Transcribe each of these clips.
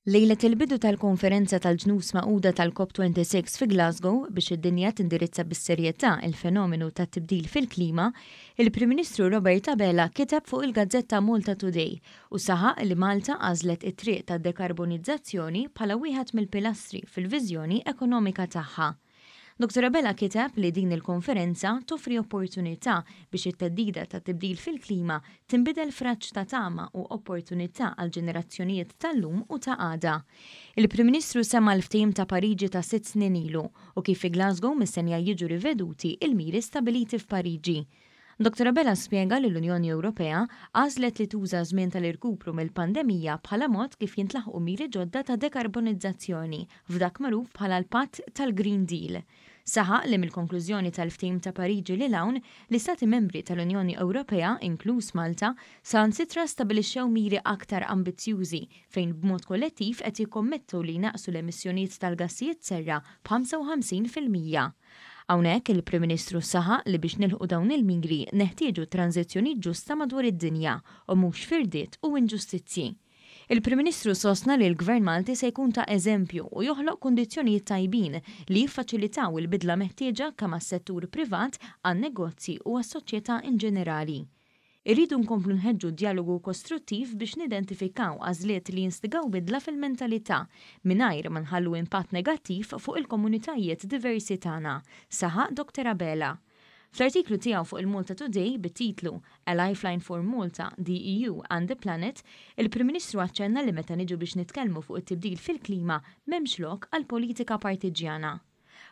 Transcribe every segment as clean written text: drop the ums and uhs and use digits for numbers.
Lejlet il-bidu tal-konferenza tal-ġnus Magħquda tal-COP26 fi Glasgow biex id-dinja tindirizza bis-serjetà il-fenomenu tat-tibdil fil-klima, il-Prim Ministru Robert Abela kiteb fuq il-Gazzetta Malta Today u saħaq li Malta għażlet it-triq tad-dekarbonizzazzjoni bħala wieħed mill-pilastri fil-viżjoni ekonomika tagħha. Dr. Abela kiteb li din il-konferenza toffri opportunità biex it-teddida ta' tibdil fil-klima tinbidel fraċċ ta' tama u opportunità għal ġenerazzjonijiet tal-lum u ta' għada. Il-Prim Ministru semma l-ftehim ta' Pariġi ta' 6 snin ilu u kif fi Glasgow mistenja jiġu riveduti il-miri stabiliti f'Pariġi. Dr. Abela spjega li l-Unjoni Ewropea għażlet li tuża żmien tal-irkupru mill-pandemija bħala mod kif jintlaħqu miri ġodda ta' dekarbonizzazzjoni f'dak magħruf bħala l-Patt tal-Green Deal. Saħaq li mill-konklużjoni tal-ftehim ta' Pariġi li hawn l-Istati membri tal-Unjoni Ewropea, inkluż Malta, sansitra stabilixxew miri aktar ambizzjużi fejn b'mod kollettiv qed jikkommettu li jnaqsu l-emissjonijiet tal-gassijiet serra b'55%. Hawnhekk il-Prim Ministru saħaq li biex nilħu dawn il-miri neħtieġu tranzizzjoni ġusta madwar id-dinja u mhux firdiet u inġustizzji. Il-Prim Ministru sostna li l-Gvern Malti se jkun ta' eżempju u joħloq kundizzjonijiet tajbin li jiffaċilitaw il-bidla meħtieġa kemm għas-settur privat, għan-negozji u għas-soċjetà in ġenerali. Irridu nkomplu nħeġġu dialogu kostruttiv biex nidentifikaw għażliet li jinstigaw bidla fil-mentalità mingħajr ma nħallu impatt negattiv fuq il-komunitajiet diversi tagħna, saħaq Dr. Abela. Fl-artiklu tiegħu fuq il-Malta Today bit-titlu A Lifeline for Malta, the EU and the Planet, il-Prim Ministru aċċenna li meta niġu biex nitkellmu fuq it-tibdil fil-klima m'hemmx lok għal politika partiġjana.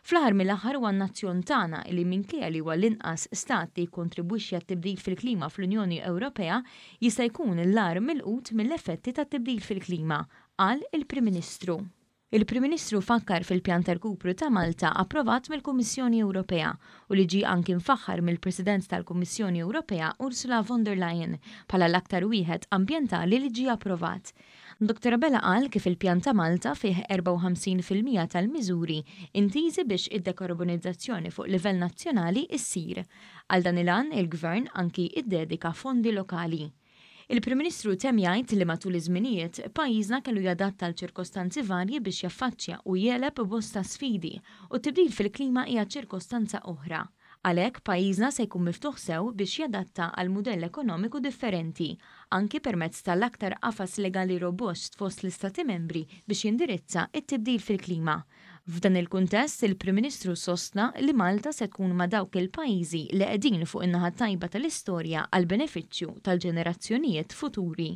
Fl-aħħar mill-aħħar huwa n-nazzjon tagħna li minkejja li huwa l-inqas stat li jikkontribwixxi għat-tibdil fil-klima fl-Unjoni Ewropea jista' jkun l-agħar milqut mill-effetti tat-tibdil fil-klima, qal il-Prim Ministru. Il-Prim Ministru fakkar fil-pjan tal-kupru ta' Malta approvat mill-Kummissjoni Ewropea u li ġie anki mfaħħar mill-President tal-Kummissjoni Ewropea Ursula von der Leyen bħala l-aktar wieħed ambjentali li ġie approvat. Dr. Abela qal kif il-pjan ta' Malta fih 54% tal-miżuri intiżi biex id-dekarbonizzazzjoni fuq livell nazzjonali issir. Għal dan il-għan il-Gvern anki iddedika fondi lokali. Il-Prim Ministru temm jgħid li matul iż-żminijiet pajjiżna kellu jadatta l-ċirkostanzi varji biex jaffaċċja u jeleb bosta sfidi u tibdil fil-klima hija ċirkostanza oħra. Għalhekk pajjiżna se jkun miftuħ sew biex jadatta għal mudell ekonomiku differenti, anki permezz tal-aktar qafas legali robust fost l-Istati membri biex jindirizza it-tibdil fil-klima. F'dan il-kuntest, il-Prim Ministru sostna li Malta se tkun ma' dawk il-pajjiżi li qegħdin fuq in-naħa tajba tal-istorja għal benefiċċju tal-ġenerazzjonijiet futuri.